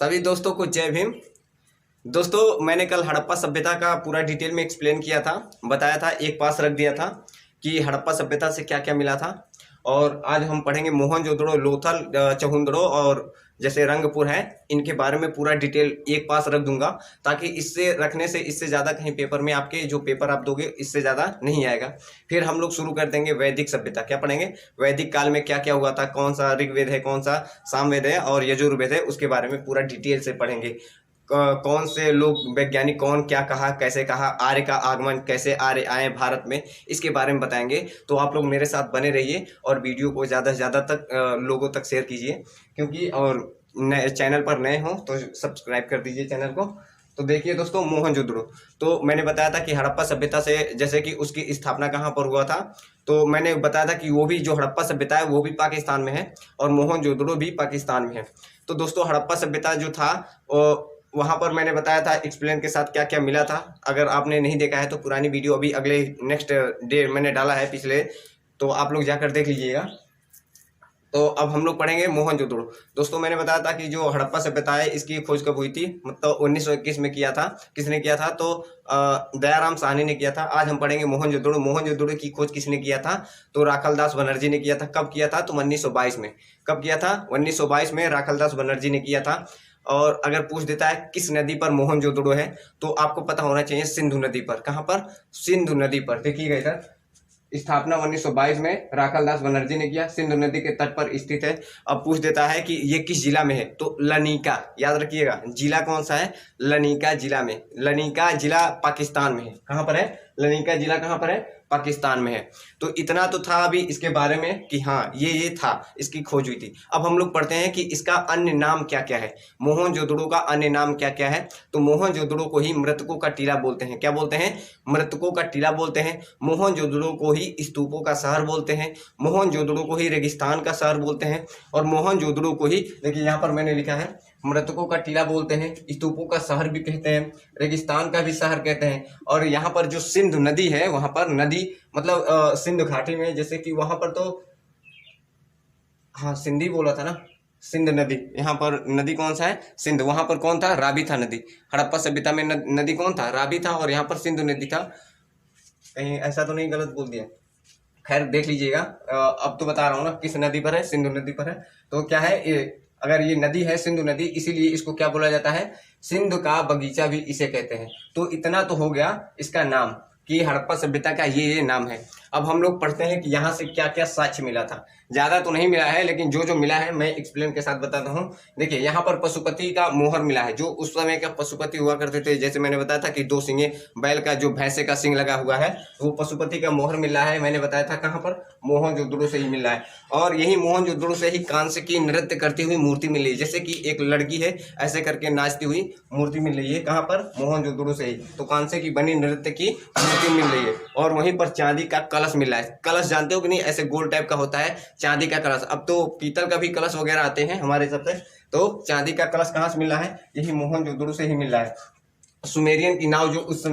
सभी दोस्तों को जय भीम। दोस्तों, मैंने कल हड़प्पा सभ्यता का पूरा डिटेल में एक्सप्लेन किया था, बताया था, एक पास रख दिया था कि हड़प्पा सभ्यता से क्या क्या मिला था। और आज हम पढ़ेंगे मोहनजोदड़ो, लोथल, चहुंदड़ो और जैसे रंगपुर है, इनके बारे में पूरा डिटेल एक पास रख दूंगा, ताकि इससे रखने से इससे ज़्यादा कहीं पेपर में आपके जो पेपर आप दोगे इससे ज़्यादा नहीं आएगा। फिर हम लोग शुरू कर देंगे वैदिक सभ्यता। क्या पढ़ेंगे? वैदिक काल में क्या क्या हुआ था, कौन सा ऋग्वेद है, कौन सा सामवेद है और यजुर्वेद है, उसके बारे में पूरा डिटेल से पढ़ेंगे। कौन से लोग वैज्ञानिक कौन क्या कहा, कैसे कहा, आर्य का आगमन कैसे आर्य आए भारत में, इसके बारे में बताएंगे। तो आप लोग मेरे साथ बने रहिए और वीडियो को ज़्यादा से ज़्यादा तक लोगों तक शेयर कीजिए, क्योंकि और नए चैनल पर नए हो तो सब्सक्राइब कर दीजिए चैनल को। तो देखिए दोस्तों, मोहनजोदड़ो, तो मैंने बताया था कि हड़प्पा सभ्यता से जैसे कि उसकी स्थापना कहाँ पर हुआ था, तो मैंने बताया था कि वो भी जो हड़प्पा सभ्यता है वो भी पाकिस्तान में है और मोहनजोदड़ो भी पाकिस्तान में है। तो दोस्तों, हड़प्पा सभ्यता जो था वहाँ पर मैंने बताया था एक्सप्लेन के साथ क्या क्या मिला था। अगर आपने नहीं देखा है तो पुरानी वीडियो अभी अगले नेक्स्ट डे मैंने डाला है पिछले, तो आप लोग जाकर देख लीजिएगा। तो अब हम लोग पढ़ेंगे मोहनजोदड़ो। दोस्तों, मैंने बताया था कि जो हड़प्पा सभ्यता है इसकी खोज कब हुई थी, मतलब 1921 में किया था। किसने किया था? तो दयाराम साहनी ने किया था। आज हम पढ़ेंगे मोहनजोदड़ो। मोहनजोदड़ो की खोज किसने किया था? तो राखलदास बनर्जी ने किया था। कब किया था? तो 1922 में। कब किया था? 1922 में राखलदास बनर्जी ने किया था। और अगर पूछ देता है किस नदी पर मोहनजोदड़ो है, तो आपको पता होना चाहिए सिंधु नदी पर। कहाँ पर? सिंधु नदी पर। देखिएगा इधर, स्थापना 1922 में राखलदास बनर्जी ने किया, सिंधु नदी के तट पर स्थित है। अब पूछ देता है कि ये किस जिला में है, तो लनीका, याद रखिएगा जिला कौन सा है? लनीका जिला में। लनीका जिला पाकिस्तान में है। कहाँ पर है? लनीका जिला कहाँ पर है? पाकिस्तान में है। तो इतना तो था अभी इसके बारे में कि हाँ ये था, इसकी खोज हुई थी। अब हम लोग पढ़ते हैं कि इसका अन्य नाम क्या क्या है। मोहनजोदड़ो का अन्य नाम क्या क्या है? तो मोहनजोदड़ो को ही मृतकों का टीला बोलते हैं। क्या बोलते हैं? मृतकों का टीला बोलते हैं। मोहनजोदड़ो को ही स्तूपों का शहर बोलते हैं। मोहनजोदड़ो को ही रेगिस्तान का शहर बोलते हैं। और मोहनजोदड़ो को ही, देखिए यहाँ पर मैंने लिखा है, मृतकों का टीला बोलते हैं, स्तूपों का शहर भी कहते हैं, रेगिस्तान का भी शहर कहते हैं। और यहाँ पर जो सिंधु नदी है, वहां पर नदी मतलब सिंधु घाटी में, जैसे कि वहां पर तो हाँ सिंधी बोला था ना, सिंध नदी। यहाँ पर नदी कौन सा है? सिंध। वहां पर कौन था? रावी था नदी। हड़प्पा सभ्यता में नदी कौन था? रावी था। और यहाँ पर सिंधु नदी था। कहीं ऐसा तो नहीं गलत बोल दिया? खैर देख लीजिएगा। अब तो बता रहा हूँ ना किस नदी पर है, सिंधु नदी पर है। तो क्या है ये, अगर ये नदी है सिंधु नदी, इसीलिए इसको क्या बोला जाता है? सिंधु का बगीचा भी इसे कहते हैं। तो इतना तो हो गया इसका नाम कि हड़प्पा सभ्यता का ये नाम है। अब हम लोग पढ़ते हैं कि यहाँ से क्या क्या साक्ष्य मिला था। ज्यादा तो नहीं मिला है, लेकिन जो जो मिला है मैं एक्सप्लेन के साथ बताता हूँ। देखिए यहाँ पर पशुपति का मोहर मिला है, जो उस समय का पशुपति हुआ करते थे। जैसे मैंने बताया था कि दो सिंगे बैल का जो भैंसे का सिंग लगा हुआ है, वो पशुपति का मोहर मिल रहा है। मैंने बताया था कहाँ पर? मोहनजोदड़ो से ही मिल रहा है। और यही मोहनजोदड़ो से ही कांस्य की नृत्य करती हुई मूर्ति मिल रही है। जैसे कि एक लड़की है ऐसे करके नाचती हुई मूर्ति मिल रही है। कहाँ पर? मोहनजोदड़ो से ही। तो कांस्य की बनी नृत्य की मूर्ति मिल रही है। और वहीं पर चांदी का कलश मिल रहा है। कलश जानते हो कि नहीं? ऐसे गोल टाइप का होता है चांदी का कलश। अब तो पीतल का भी कलश वगैरह आते हैं हमारे सब से, तो चांदी का कलश कहाँ से मिल रहा है? यही मोहनजोदड़ो से ही मिल रहा है। सुमेरियन की नाव, जो उस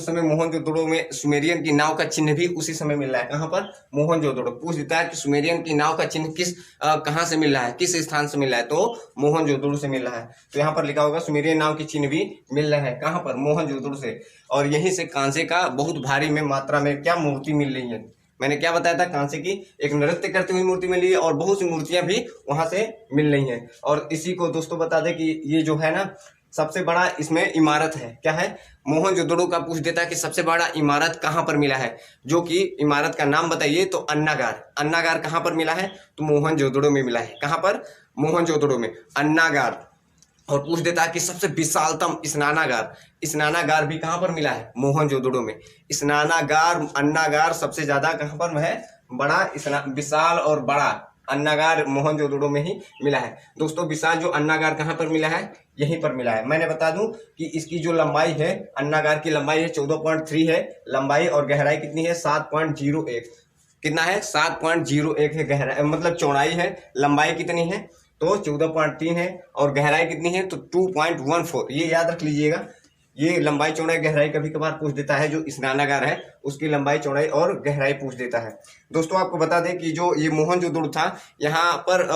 समय मोहनजोदड़ो में सुमेरियन की नाव का चिन्ह भी उसी समय मिल रहा है। कहाँ पर? मोहनजोदड़ो। पूछ देता है कि सुमेरियन की नाव का चिन्ह कहाँ से मिल रहा है, किस स्थान से मिल रहा है, तो मोहनजोदड़ो से मिल रहा है। तो यहाँ पर लिखा होगा सुमेरियन नाव की चिन्ह भी मिल रहा है। कहाँ पर? मोहनजोदड़ो से। और यहीं से कांसे का बहुत भारी में मात्रा में क्या मूर्ति मिल रही है। मैंने क्या बताया था? कांसे की एक नृत्य करती हुई मूर्ति मिली है और बहुत सी मूर्तियां भी वहां से मिल रही हैं। और इसी को दोस्तों बता दें कि ये जो है ना, सबसे बड़ा इसमें इमारत है। क्या है? मोहनजोदड़ो का पूछ देता है कि सबसे बड़ा इमारत कहाँ पर मिला है, जो कि इमारत का नाम बताइए। तो अन्नागार। अन्नागार कहाँ पर मिला है? तो मोहनजोदड़ो में मिला है। कहाँ पर? मोहनजोदड़ो में अन्नागार। और पूछ देता है कि सबसे विशालतम स्नानागार। स्नानागार भी कहाँ पर मिला है? मोहनजोदड़ो में। स्नानागार, अन्नागार सबसे ज्यादा कहाँ पर है? बड़ा, विशाल और बड़ा अन्नागार मोहनजोदड़ो में ही मिला है। दोस्तों, विशाल जो अन्नागार कहाँ पर मिला है? यहीं पर मिला है। मैंने बता दूं कि इसकी जो लंबाई है, अन्नागार की लंबाई है 14.3 है लंबाई, और गहराई कितनी है? 7.01। कितना है? 7.01 है गहराई, मतलब चौड़ाई है। लंबाई कितनी है? तो 14.3 है। और गहराई कितनी है? तो 2.14। ये याद रख लीजिएगा। ये लंबाई चौड़ाई गहराई कभी कभार पूछ देता है, जो स्नानागार है उसकी लंबाई चौड़ाई और गहराई पूछ देता है। दोस्तों आपको बता दें कि जो ये मोहनजोदड़ो था, यहाँ पर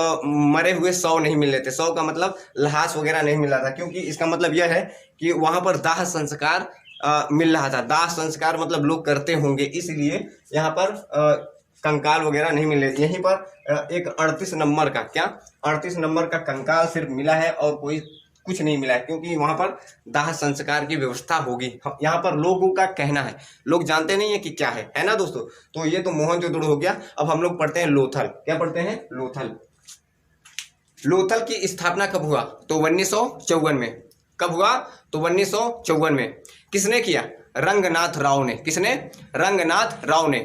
मरे हुए शव नहीं मिल रहे थे। शव का मतलब लाश वगैरह नहीं मिल रहा था, क्योंकि इसका मतलब यह है कि वहां पर दाह संस्कार मिल रहा था। दाह संस्कार मतलब लोग करते होंगे, इसलिए यहाँ पर कंकाल वगैरह नहीं मिले। यहीं पर एक 38 नंबर का 38 नंबर का कंकाल सिर्फ मिला है और कोई कुछ नहीं मिला है, क्योंकि वहां पर दाह संस्कार की व्यवस्था होगी। यहाँ पर लोगों का कहना है, लोग जानते नहीं है कि क्या है ना दोस्तों। तो ये तो मोहनजोदड़ो हो गया। अब हम लोग पढ़ते हैं लोथल। क्या पढ़ते हैं? लोथल। लोथल की स्थापना कब हुआ? तो 1954 में। कब हुआ? तो 1954 में। किसने किया? रंगनाथ राव ने। किसने? रंगनाथ राव ने।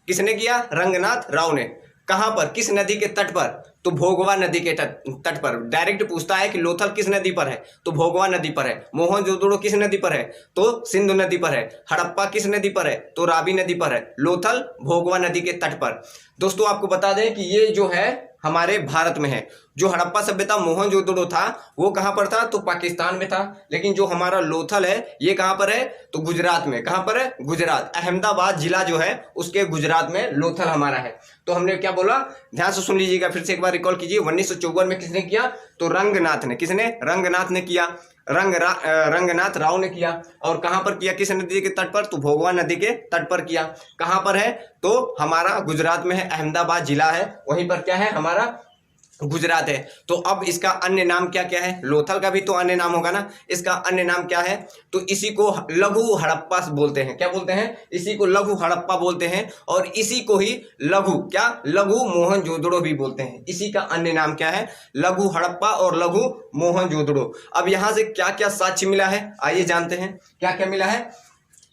किसने किया? रंगनाथ राव ने। कहां पर? किस नदी के तट पर? तो भोगवा नदी के तट पर। डायरेक्ट पूछता है कि लोथल किस नदी पर है? तो भोगवा नदी पर है। मोहनजोदड़ो किस नदी पर है? तो सिंधु नदी पर है। हड़प्पा किस नदी पर है? तो रावी नदी पर है। लोथल भोगवा नदी के तट पर। दोस्तों आपको बता दें कि ये जो है हमारे भारत में है। जो हड़प्पा सभ्यता मोहनजोदड़ो था वो कहां पर था? तो पाकिस्तान में था। लेकिन जो हमारा लोथल है ये कहां पर है? तो गुजरात में। कहां पर है? गुजरात। अहमदाबाद जिला जो है उसके गुजरात में लोथल हमारा है। तो हमने क्या बोला? ध्यान से सुन लीजिएगा, फिर से एक बार रिकॉल कीजिए। 1954 में किसने किया? तो रंगनाथ ने। किसने? रंगनाथ ने किया। रंगनाथ राव ने किया। और कहां पर किया? किस नदी के तट पर? तो भोगवा नदी के तट पर किया। कहां पर है? तो हमारा गुजरात में है। अहमदाबाद जिला है, वहीं पर क्या है? हमारा गुजरात है। तो अब इसका अन्य नाम क्या क्या है? लोथल का भी तो अन्य नाम होगा ना। इसका अन्य नाम क्या है? तो इसी को लघु हड़प्पा बोलते हैं। क्या बोलते हैं? इसी को लघु हड़प्पा बोलते हैं। और इसी को ही लघु मोहनजोदड़ो भी बोलते हैं। इसी का अन्य नाम क्या है? लघु हड़प्पा और लघु मोहनजोदड़ो। अब यहां से क्या क्या साक्ष्य मिला है, आइए जानते हैं क्या क्या मिला है।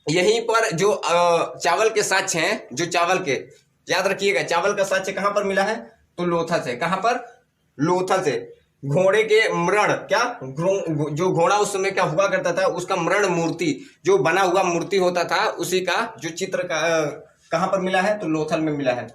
यहीं पर जो चावल के साक्ष्य हैं, जो चावल के, याद रखिएगा, चावल का साक्ष्य कहां पर मिला है? तो लोथल से। कहां पर? लोथल से। घोड़े के मृण, जो घोड़ा उस समय क्या हुआ करता था उसका मृण मूर्ति, जो बना हुआ मूर्ति होता था, उसी का जो चित्र का कहां पर मिला है? तो लोथल में मिला है।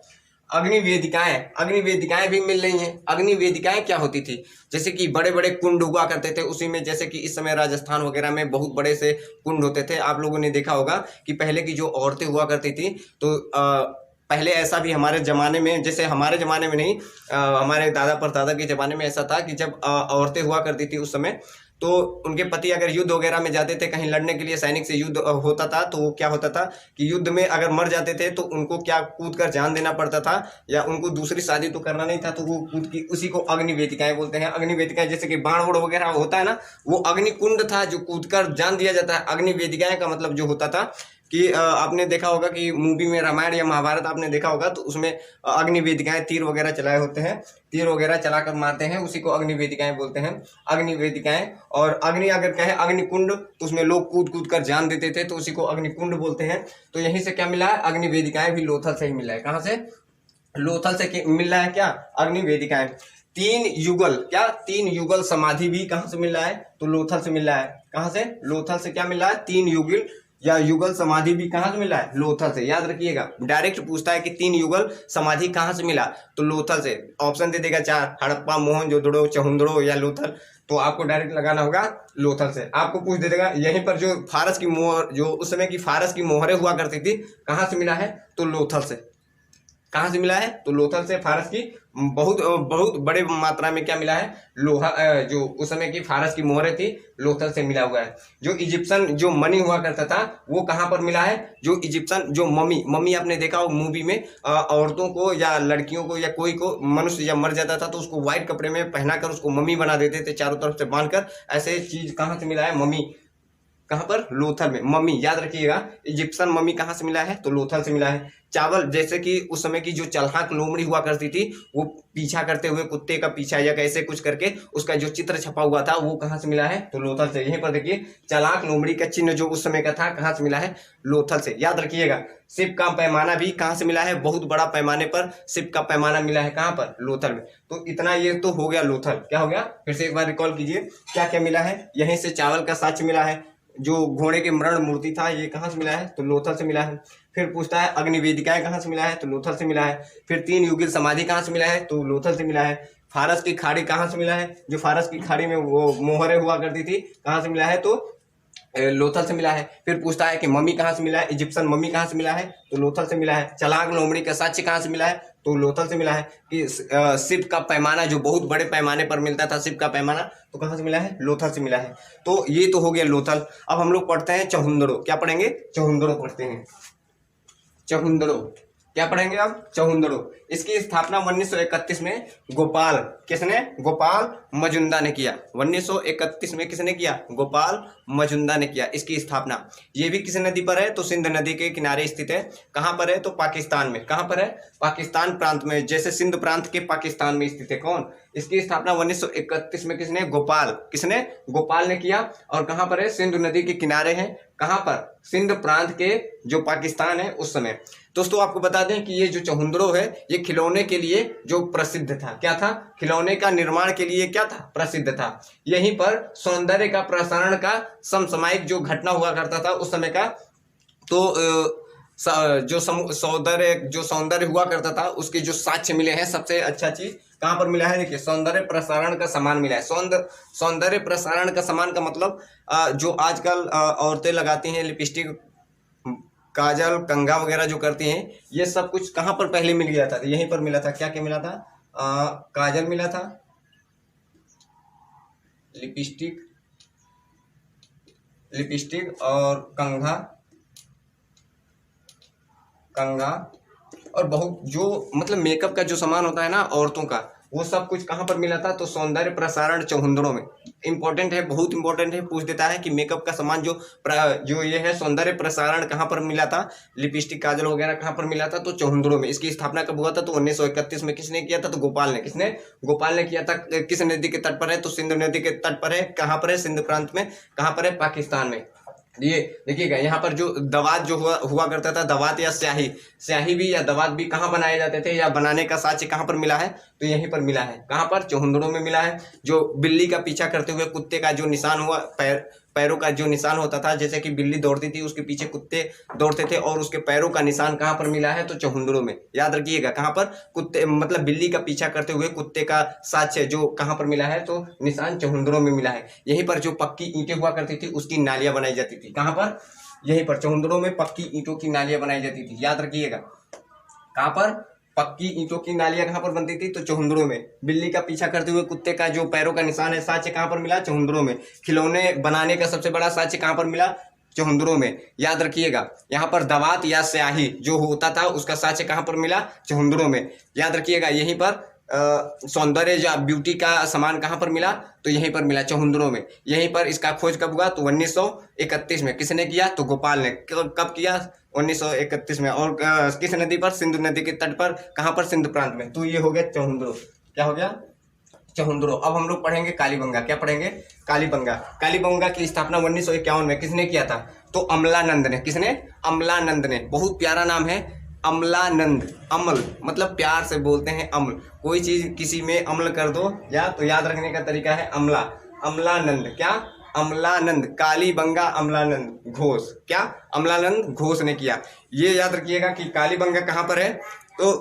अग्निवेदिकाएं भी मिल रही हैं। अग्निवेदिकाएं क्या होती थी? जैसे कि बड़े बड़े कुंड हुआ करते थे उसी में, जैसे कि इस समय राजस्थान वगैरह में बहुत बड़े से कुंड होते थे। आप लोगों ने देखा होगा कि पहले की जो औरतें हुआ करती थी, तो पहले ऐसा भी हमारे ज़माने में, जैसे हमारे ज़माने में नहीं, हमारे दादा परदादा के ज़माने में ऐसा था कि जब औरतें हुआ करती थी उस समय, तो उनके पति अगर युद्ध वगैरह में जाते थे कहीं लड़ने के लिए, सैनिक से युद्ध होता था, तो क्या होता था कि युद्ध में अगर मर जाते थे तो उनको क्या कूद कर जान देना पड़ता था, या उनको दूसरी शादी तो करना नहीं था, तो वो कूद की, उसी को अग्निवेदिकाएं बोलते हैं। अग्निवेदिकाएं जैसे कि बाण वोड़ वगैरह होता है ना, वो अग्निकुंड था जो कूद कर जान दिया जाता है। अग्निवेदिकाएं का मतलब जो होता था कि आपने देखा होगा कि मूवी में रामायण या महाभारत आपने देखा होगा, तो उसमें अग्निवेदिकाएं तीर वगैरह चलाए होते हैं, तीर वगैरह चलाकर मारते हैं, उसी को अग्निवेदिकाएं बोलते हैं। अग्निवेदिकाएं। और अग्नि अगर कहे अग्निकुंड तो उसमें लोग कूद कूद कर जान देते थे, तो उसी को अग्निकुंड बोलते हैं। तो यहीं से क्या मिला है? अग्निवेदिकाएं भी लोथल से ही मिला है। कहाँ से? लोथल से मिल रहा है। क्या? अग्निवेदिकाएं। 3 युगल, क्या 3 युगल समाधि भी कहाँ से मिल रहा है? तो लोथल से मिल रहा है। कहाँ से? लोथल से क्या मिल रहा है? 3 युगल या युगल समाधि भी कहां से मिला है? लोथल से। याद रखिएगा, डायरेक्ट पूछता है कि 3 युगल समाधि कहां से मिला? तो लोथल से। ऑप्शन दे देगा 4, हड़प्पा, मोहनजोदड़ो, चहुंदड़ो या लोथल। तो आपको डायरेक्ट लगाना होगा लोथल से। आपको पूछ दे देगा यहीं पर जो फारस की मोहर, जो उस समय की फारस की मोहरें हुआ करती थी, कहां से मिला है? तो लोथल से। कहां से मिला है? तो लोथल से। फारस की बहुत बड़े मात्रा में क्या मिला है? लोहा, जो उस समय की फारस की मोहरें थी, लोथल से मिला हुआ है। जो इजिप्शियन जो मनी हुआ करता था वो कहां पर मिला है? जो इजिप्शियन जो मम्मी आपने देखा हो मूवी में, औरतों को या लड़कियों को या कोई को मनुष्य जब मर जाता था तो उसको व्हाइट कपड़े में पहनाकर उसको मम्मी बना देते थे, चारों तरफ से बांधकर। ऐसे चीज कहां से मिला है? मम्मी। कहां पर? लोथल में। मम्मी, याद रखिएगा, इजिप्शियन मम्मी कहां से मिला है? तो लोथल से मिला है। चावल, जैसे कि उस समय की जो चल्हाक लोमड़ी हुआ करती थी, वो पीछा करते हुए कुत्ते का पीछा या कैसे कुछ करके उसका जो चित्र छपा हुआ था, वो कहां से मिला है? तो लोथल से। यहीं पर देखिए, चल्हाक लोमड़ी का चिन्ह जो उस समय का था, कहां से मिला है? लोथल से। याद रखिएगा, शिव का पैमाना भी कहां से मिला है? बहुत बड़ा पैमाने पर शिव का पैमाना मिला है। कहां पर? लोथल में। तो इतना ये तो हो गया लोथल। क्या हो गया? फिर से एक बार रिकॉल कीजिए क्या क्या मिला है। यहीं से चावल का साक्ष्य मिला है। जो घोड़े के मृण मूर्ति था, ये कहां से मिला है? तो लोथल से मिला है। फिर पूछता है अग्निवेदिकाएं कहां से मिला है? तो लोथल से मिला है। फिर 3 युगल समाधि कहां से मिला है? तो लोथल से मिला है। फारस की खाड़ी कहां से मिला है? जो फारस की खाड़ी में वो मोहरें हुआ करती थी, कहां से मिला है? तो लोथल से मिला है। फिर पूछता है कि मम्मी कहाँ से मिला है, इजिप्शियन मम्मी कहाँ से मिला है, तो लोथल से मिला है। चलाक लोमड़ी का साक्ष्य कहाँ से मिला है, तो लोथल से मिला है। कि शिव का पैमाना जो बहुत बड़े पैमाने पर मिलता था, शिव का पैमाना, तो कहाँ से मिला है, लोथल से मिला है। तो ये तो हो गया लोथल। अब हम लोग पढ़ते हैं चहुंदड़ो। क्या पढ़ेंगे, चहुंदड़ो पढ़ते हैं। चहुंदड़ो क्या पढ़ेंगे अब, चहुंदड़ो। इसकी स्थापना 1931 में गोपाल, किसने, गोपाल मजुमदार ने किया। 1931 में किसने किया, गोपाल मजुमदार ने किया इसकी स्थापना। ये भी किस नदी पर है, तो सिंध नदी के किनारे स्थित है। कहाँ पर है, तो पाकिस्तान में। कहाँ पर है, पाकिस्तान प्रांत में, जैसे सिंध प्रांत के पाकिस्तान में स्थित है। कौन, इसकी स्थापना 1931 में किसने, गोपाल, किसने, गोपाल ने किया। और कहाँ पर है, सिंधु नदी के किनारे है। कहाँ पर, सिंध प्रांत के जो पाकिस्तान है उस समय। दोस्तों आपको बता दें कि ये जो चहुंदड़ो है ये खिलौने के लिए जो प्रसिद्ध था। क्या था, खिलौने का निर्माण के लिए क्या था, प्रसिद्ध था। यहीं पर सौंदर्य का प्रसारण का समसामयिक जो घटना हुआ करता था उस समय का, तो जो सौंदर्य हुआ करता था उसके जो साक्ष्य मिले हैं, सबसे अच्छा चीज कहाँ पर मिला है, देखिए सौंदर्य प्रसारण का सामान मिला है। सौंदर्य प्रसारण का सामान का मतलब जो आजकल औरतें लगाती हैं, लिपस्टिक, काजल, कंघा वगैरह जो करती हैं, ये सब कुछ कहाँ पर पहले मिल गया था, तो यहीं पर मिला था। क्या क्या मिला था, काजल मिला था, लिपस्टिक और कंघा और बहुत जो मतलब मेकअप का जो सामान होता है ना औरतों का, वो सब कुछ कहाँ पर मिला था, तो सौंदर्य प्रसारण चहुंदड़ों में। इंपॉर्टेंट है, बहुत इंपॉर्टेंट है, पूछ देता है कि मेकअप का सामान जो ये है सौंदर्य प्रसारण कहाँ पर मिला था, लिपस्टिक काजल वगैरह कहाँ पर मिला था, तो चहुंदड़ों में। इसकी स्थापना कब हुआ था, तो 1931 में। किसने किया था, तो गोपाल ने। किसने, गोपाल ने किया था। किस नदी के तट पर है, तो सिंधु नदी के तट पर है। कहाँ पर है, सिंध प्रांत में। कहाँ पर है, पाकिस्तान में। ये देखिएगा यहाँ पर जो दवात जो हुआ करता था, दवात या स्याही भी या दवात भी कहाँ बनाए जाते थे, या बनाने का साक्ष्य कहाँ पर मिला है, तो यहीं पर मिला है। कहाँ पर, चहुंदड़ों में मिला है। जो बिल्ली का पीछा करते हुए कुत्ते का जो निशान हुआ, पैरों का जो निशान होता था, जैसे कि बिल्ली दौड़ती थी उसके पीछे कुत्ते दौड़ते थे, और उसके पैरों का निशान कहाँ पर मिला है, तो चहुंदड़ों में। याद रखिएगा, कहाँ पर, कुत्ते मतलब बिल्ली का पीछा करते हुए कुत्ते का साक्ष्य जो कहाँ पर मिला है, तो निशान चहुंदड़ों में मिला है। यहीं पर जो पक्की ईंटें हुआ करती थी उसकी नालियां बनाई जाती थी। कहाँ पर, यहीं पर चहुंदड़ों में पक्की ईंटों की नालियां बनाई जाती थी। याद रखिएगा, कहाँ पर, पक्की ईंटों की नालियां कहाँ पर बनती थी, तो चहुंदड़ों में। बिल्ली का पीछा करते हुए कुत्ते का जो पैरों का निशान है, साक्ष्य कहाँ पर मिला, चहुंदड़ों में। खिलौने बनाने का सबसे बड़ा साक्ष्य कहाँ पर मिला, चहुंदड़ों में। याद रखिएगा, यहाँ पर दवात या स्याही जो होता था उसका साक्ष्य कहाँ पर मिला, चहुंदड़ों में। याद रखिएगा, यहीं पर सौंदर्य या ब्यूटी का सामान कहाँ पर मिला, तो यहीं पर मिला, चहुंदड़ों में। यहीं पर इसका खोज कब हुआ, तो 1931 में। किसने किया, तो गोपाल ने। कब किया, 1931 में। और किस नदी पर, सिंधु नदी के तट पर। कहाँ पर, सिंध प्रांत में। तो ये हो गया चहुंदड़ो। क्या हो गया, चहुंदड़ो। अब हम लोग पढ़ेंगे कालीबंगा। क्या पढ़ेंगे, कालीबंगा। कालीबंगा की स्थापना 1951 में किसने किया था, तो अमलानंद ने। किसने, अमलानंद ने। बहुत प्यारा नाम है, अमलानंद। अमल मतलब प्यार से बोलते हैं अम्ल। कोई चीज किसी में अम्ल कर दो या, तो याद रखने का तरीका है अमला। अमलानंद। क्या, अमलानंद। कालीबंगा अमलानंद घोष। क्या, अमलानंद घोष ने किया। ये याद रखिएगा कि कालीबंगा कहाँ पर है, तो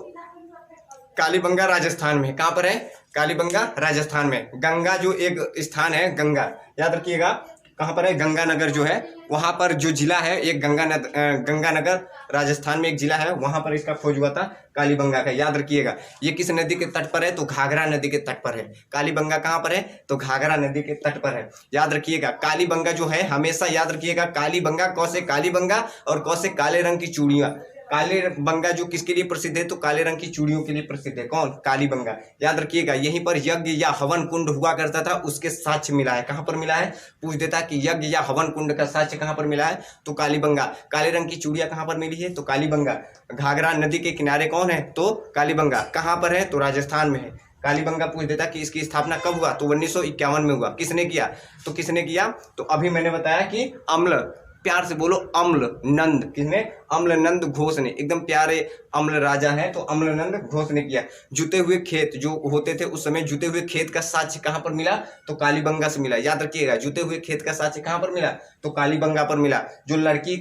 कालीबंगा राजस्थान में। कहाँ पर है, कालीबंगा राजस्थान में। गंगा जो एक स्थान है, गंगा, याद रखिएगा कहाँ पर है, गंगानगर जो है वहाँ पर जो जिला है एक गंगानगर राजस्थान में एक जिला है, वहाँ पर इसका खोज हुआ था कालीबंगा का। याद रखिएगा, ये किस नदी के तट पर है, तो घाघरा नदी के तट पर है। कालीबंगा कहाँ पर है, तो घाघरा नदी के तट पर है। याद रखिएगा, कालीबंगा जो है हमेशा याद रखिएगा, कालीबंगा कौ से कालीबंगा और कौ से काले रंग की चूड़ियाँ। काले बंगा जो किसके लिए प्रसिद्ध है, तो काले रंग की चूड़ियों के लिए प्रसिद्ध है। कौन, कालीबंगा। याद रखिएगा, यहीं पर यज्ञ या हवन कुंड हुआ करता था, उसके साक्ष्य मिला है। कहाँ पर मिला है, पूछ देता कि यज्ञ या हवन कुंड का साक्ष्य कहाँ पर मिला है, तो कालीबंगा। काले रंग की चूड़ियां कहाँ पर मिली है, तो कालीबंगा। घाघरा नदी के किनारे कौन है, तो कालीबंगा। कहाँ पर है, तो राजस्थान में है। कालीबंगा पूछ देता कि इसकी स्थापना कब हुआ, तो 1951 में हुआ। किसने किया, तो किसने किया, तो अभी मैंने बताया कि अम्ल, प्यार से बोलो अम्ल नंद। किसने, अम्लनंद घोष ने। एकदम प्यारे अम्ल राजा है, तो अम्लनंद घोष ने किया। जुते हुए खेत जो होते थे उस समय, जुते हुए खेत का साक्ष्य कहाँ पर मिला, तो कालीबंगा से मिला। याद रखिएगा, जुते हुए खेत का साक्ष्य कहाँ पर मिला, तो कालीबंगा पर मिला। जो लकड़ी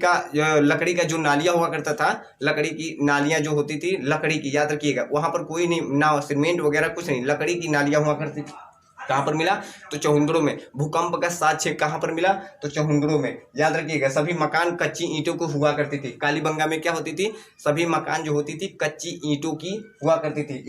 का जो नालियां हुआ करता था, लकड़ी की नालियां जो होती थी लकड़ी की, याद रखिएगा, वहां पर कोई नहीं, ना सीमेंट वगैरह कुछ नहीं, लकड़ी की नालियां हुआ करती थी। कहाँ पर मिला? तो चहुंदड़ों में। भूकंप का साक्ष्य कहाँ पर मिला? तो चहुंदड़ों में। याद रखिएगा, सभी मकान कच्ची ईंटों को हुआ करती थी। कालीबंगा में क्या होती थी? सभी मकान जो होती थी कच्ची ईंटों की हुआ करती थी।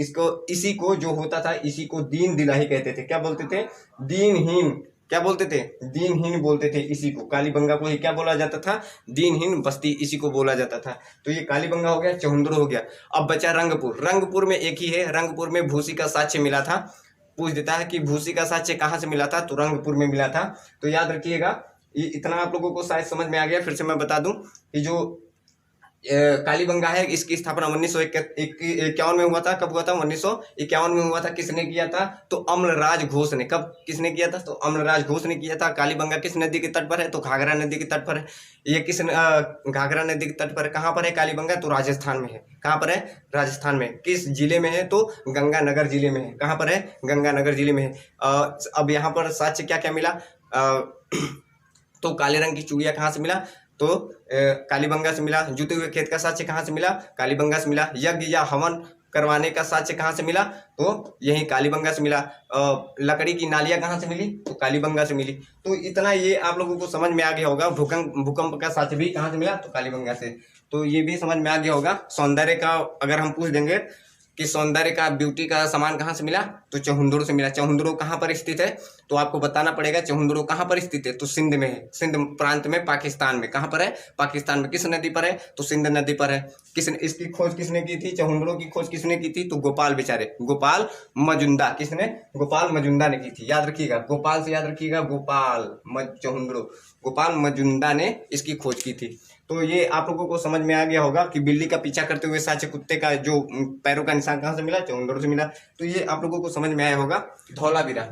इसी को जो होता था, इसी को दीन दिलाही कहते थे। क्या बोलते थे? दीनहीन। क्या बोलते थे? दीनहीन बोलते थे इसी को। कालीबंगा को ही क्या बोला जाता था? दीनहीन बस्ती, इसी को बोला जाता था। तो ये कालीबंगा हो गया, चहुंदड़ो हो गया। अब बचा रंगपुर। रंगपुर में एक ही है, रंगपुर में भूसी का साक्ष्य मिला था। पूछ देता है कि भूसी का साक्ष्य कहाँ से मिला था? तो रंगपुर में मिला था। तो याद रखिएगा, ये इतना आप लोगों को शायद समझ में आ गया। फिर से मैं बता दूं कि जो कालीबंगा है, इसकी स्थापना 1951 में हुआ था। कब हुआ था? 1951 में हुआ था। किसने किया था? तो अम्लराज घोष ने। कब किसने किया था? तो अम्लराज घोष ने किया था। कालीबंगा किस नदी के तट पर है? तो घाघरा नदी के तट पर है। ये किस घाघरा नदी के तट पर है। कहाँ पर है कालीबंगा? तो राजस्थान में है। कहाँ पर है? राजस्थान में। किस जिले में है? तो गंगानगर जिले में है। कहाँ पर है? गंगानगर जिले में है। अब यहाँ पर साक्ष्य क्या क्या मिला? तो काले रंग की चूड़िया कहाँ से मिला? तो कालीबंगा से मिला। जुते हुए खेत का साक्ष्य कहाँ से मिला? कालीबंगा से मिला। यज्ञ या हवन करवाने का साक्ष्य कहाँ से मिला? तो यही कालीबंगा से मिला। लकड़ी की नालियाँ कहाँ से मिली? तो कालीबंगा से मिली। तो इतना ये आप लोगों को समझ में आ गया होगा। भूकंप का साक्ष्य भी कहाँ से मिला? तो कालीबंगा से। तो ये भी समझ में आ गया होगा। सौंदर्य का अगर हम पूछ देंगे कि सौंदर्य का, ब्यूटी का सामान कहाँ से मिला? तो चहुंदड़ों से मिला। चहुंदड़ों कहाँ पर स्थित है? तो आपको बताना पड़ेगा चहुंदड़ों कहाँ पर स्थित है। तो सिंध में है। सिंध प्रांत में, पाकिस्तान में। कहाँ पर है? पाकिस्तान में। किस नदी पर है? तो सिंध नदी पर है। इसकी खोज किसने की थी? चहुंदड़ों की खोज किसने की थी? तो गोपाल बेचारे, गोपाल मजुंदा। किसने? गोपाल मजुंदा ने की थी। याद रखिएगा, गोपाल से याद रखिएगा, चहुंदड़ों, गोपाल मजुंदा ने इसकी खोज की थी। तो ये आप लोगों को समझ में आ गया होगा कि बिल्ली का पीछा करते हुए साक्ष्य कुत्ते का जो पैरों का निशान कहाँ से मिला? चहुंदड़ों से मिला। तो ये आप लोगों को समझ में आया होगा। धौलावीरा,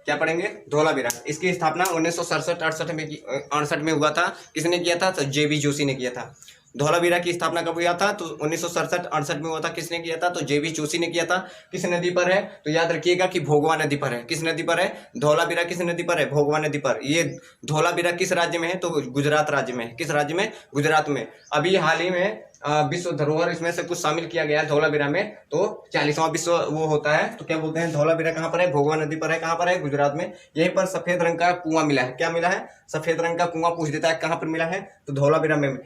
क्या पढ़ेंगे? धौलावीरा। इसकी स्थापना 1967-68 में हुआ था। किसने किया था? तो जेबी जोशी ने किया था। धौलावीरा की स्थापना कब हुआ था? तो 1967-68 में हुआ था। किसने किया था? तो जेबी जोशी ने किया था। किस नदी पर है? तो याद रखिएगा कि भोगवा नदी पर है। किस नदी पर है? धौलावीरा किस नदी पर है? भोगवा नदी पर। ये धौलावीरा किस राज्य में है? तो गुजरात राज्य में है। किस राज्य में? गुजरात में। अभी हाल ही में विश्व धरोहर इसमें से कुछ शामिल किया गया है धौलावीरा में। तो 40वां विश्व वो होता है। तो क्या बोलते हैं? धौलावीरा कहाँ पर है? भोगवा नदी पर है। कहाँ पर है? गुजरात में। यहीं पर सफेद रंग का कुआं मिला है। क्या मिला है? सफेद रंग का कुआं। पूछ देता है कहाँ पर मिला है? तो धौलावीरा में।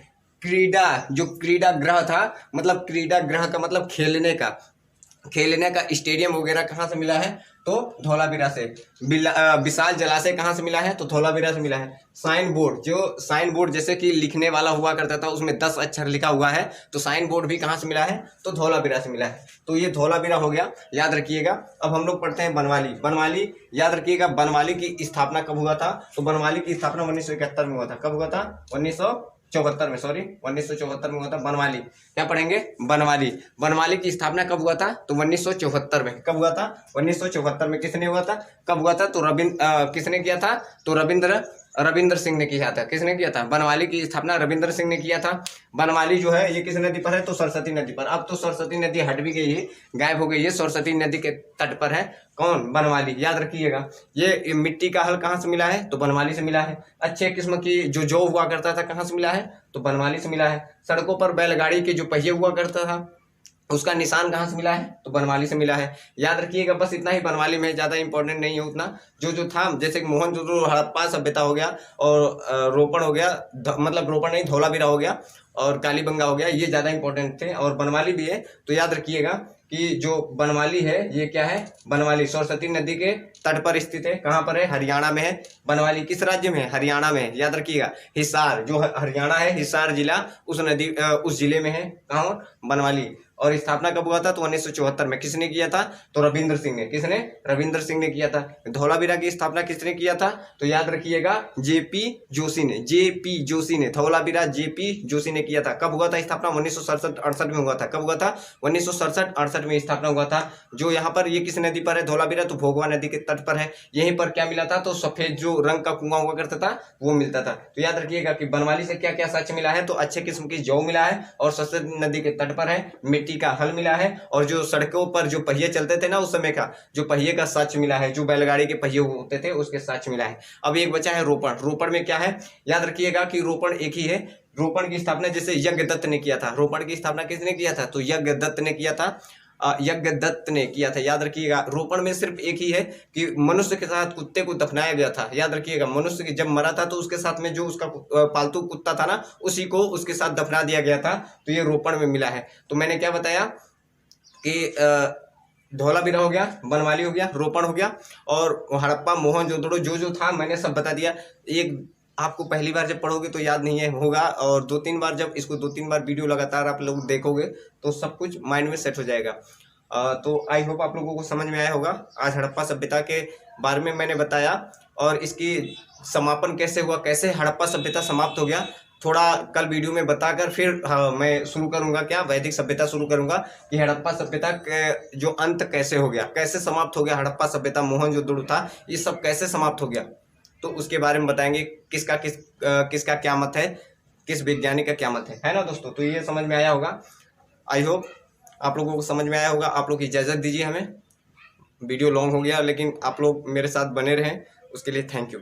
क्रीडा, जो क्रीडा ग्रह था, मतलब क्रीडा ग्रह का मतलब खेलने का स्टेडियम वगैरह कहाँ से मिला है? तो धौलावीरा से। विशाल जलाशय कहाँ से मिला है? तो धौलावीरा से मिला है। साइन बोर्ड, जो साइन बोर्ड जैसे कि लिखने वाला हुआ करता था, उसमें 10 अक्षर लिखा हुआ है, तो साइन बोर्ड भी कहाँ से मिला है? तो धौलावीरा से मिला है। तो ये धौलावीरा हो गया, याद रखिएगा। अब हम लोग पढ़ते हैं बनवाली। बनवाली, याद रखिएगा, बनवाली की स्थापना कब हुआ था? तो बनवाली की स्थापना 1971 में हुआ था। कब हुआ था? 1974 में, सॉरी 1974 में हुआ था बनवाली। क्या पढ़ेंगे? बनवाली। बनवाली की स्थापना कब हुआ था? तो 1974 में। कब हुआ था? 1974 में। किसने हुआ था? कब हुआ था? तो किसने किया था? तो रविंद्र सिंह ने किया था। किसने किया था? बनवाली की स्थापना रविंद्र सिंह ने किया था। बनवाली जो है ये किस नदी पर है? तो सरस्वती नदी पर। अब तो सरस्वती नदी हट भी गई है, गायब हो गई है। सरस्वती नदी के तट पर है कौन? बनवाली। याद रखिएगा, ये मिट्टी का हल कहाँ से मिला है? तो बनवाली से मिला है। अच्छे किस्म की जो जौ हुआ करता था कहाँ से मिला है? तो बनवाली से मिला है। सड़कों पर बैलगाड़ी के जो पहिए हुआ करता था उसका निशान कहाँ से मिला है? तो बनवाली से मिला है। याद रखिएगा, बस इतना ही बनवाली में, ज़्यादा इंपॉर्टेंट नहीं है उतना। जो था, जैसे कि मोहनजोदड़ो हड़प्पा सभ्यता हो गया, और रोपड़ हो गया, मतलब रोपड़ नहीं, धौलावीरा हो गया, और कालीबंगा हो गया, ये ज़्यादा इंपॉर्टेंट थे। और बनवाली भी है। तो याद रखिएगा कि जो बनवाली है ये क्या है? बनवाली सरस्वती नदी के तट पर स्थित है। कहाँ पर है? हरियाणा में है। बनवाली किस राज्य में है? हरियाणा में है। याद रखिएगा, हिसार जो हरियाणा है, हिसार जिला उस जिले में है। कहाँ? बनवाली। और स्थापना कब हुआ था? तो 1974 में। किसने किया था? तो रविंद्र सिंह ने। किसने? रविंद्र सिंह ने किया था। धौलावीरा की स्थापना किसने किया था? तो याद रखिएगा, जेपी जोशी ने। जेपी जोशी ने। धौलावीरा जेपी जोशी ने किया था। कब हुआ था स्थापना? 1967-68 में हुआ था। कब हुआ था? 1967-68 में स्थापना हुआ था। जो यहाँ पर, ये किस नदी पर है? धौलावीरा, तो भोगवा नदी के तट पर है। यहीं पर क्या मिला था? तो सफेद जो रंग का कुआं हुआ करता था वो मिलता था। तो याद रखिएगा कि बनवाली से क्या क्या साक्ष्य मिला है? तो अच्छे किस्म की जौ मिला है, और सरस्वती नदी के तट पर है। मिट्टी का हल मिला है, और जो सड़कों पर जो पहिए चलते थे ना उस समय का, जो पहिए का साक्ष्य मिला है, जो बैलगाड़ी के पहिए होते थे उसके साक्ष्य मिला है। अब एक बचा है रोपड़। रोपड़ में क्या है? याद रखिएगा कि रोपड़ एक ही है। रोपड़ की स्थापना जैसे यज्ञदत्त ने किया था। रोपड़ की स्थापना किसने किया था? तो यज्ञदत्त ने किया था। यज्ञदत्त ने किया था। याद रखिएगा, रोपण में सिर्फ एक ही है कि मनुष्य के साथ कुत्ते को दफनाया गया था। याद रखिएगा, मनुष्य की जब मरा था तो उसके साथ में जो उसका पालतू कुत्ता था ना, उसी को उसके साथ दफना दिया गया था। तो ये रोपण में मिला है। तो मैंने क्या बताया कि धौलावीरा हो गया, बनवाली हो गया, रोपण हो गया, और हड़प्पा मोहनजोदड़ो जो था मैंने सब बता दिया। एक आपको पहली बार जब पढ़ोगे तो याद नहीं है होगा, और दो तीन बार जब इसको 2-3 बार वीडियो लगातार आप लोग देखोगे तो सब कुछ माइंड में सेट हो जाएगा। तो आई होप आप लोगों को समझ में आया होगा। आज हड़प्पा सभ्यता के बारे में मैंने बताया, और इसकी समापन कैसे हुआ, कैसे हड़प्पा सभ्यता समाप्त हो गया, थोड़ा कल वीडियो में बताकर फिर मैं शुरू करूंगा, क्या वैदिक सभ्यता शुरू करूंगा कि हड़प्पा सभ्यता के जो अंत कैसे हो गया, कैसे समाप्त हो गया हड़प्पा सभ्यता, मोहनजोदड़ो था, ये सब कैसे समाप्त हो गया, तो उसके बारे में बताएंगे। किसका क्या मत है, किस वैज्ञानिक का क्या मत है ना दोस्तों। तो ये समझ में आया होगा। आई होप आप लोगों को समझ में आया होगा। आप लोग इजाज़त दीजिए हमें, वीडियो लॉन्ग हो गया लेकिन आप लोग मेरे साथ बने रहें, उसके लिए थैंक यू।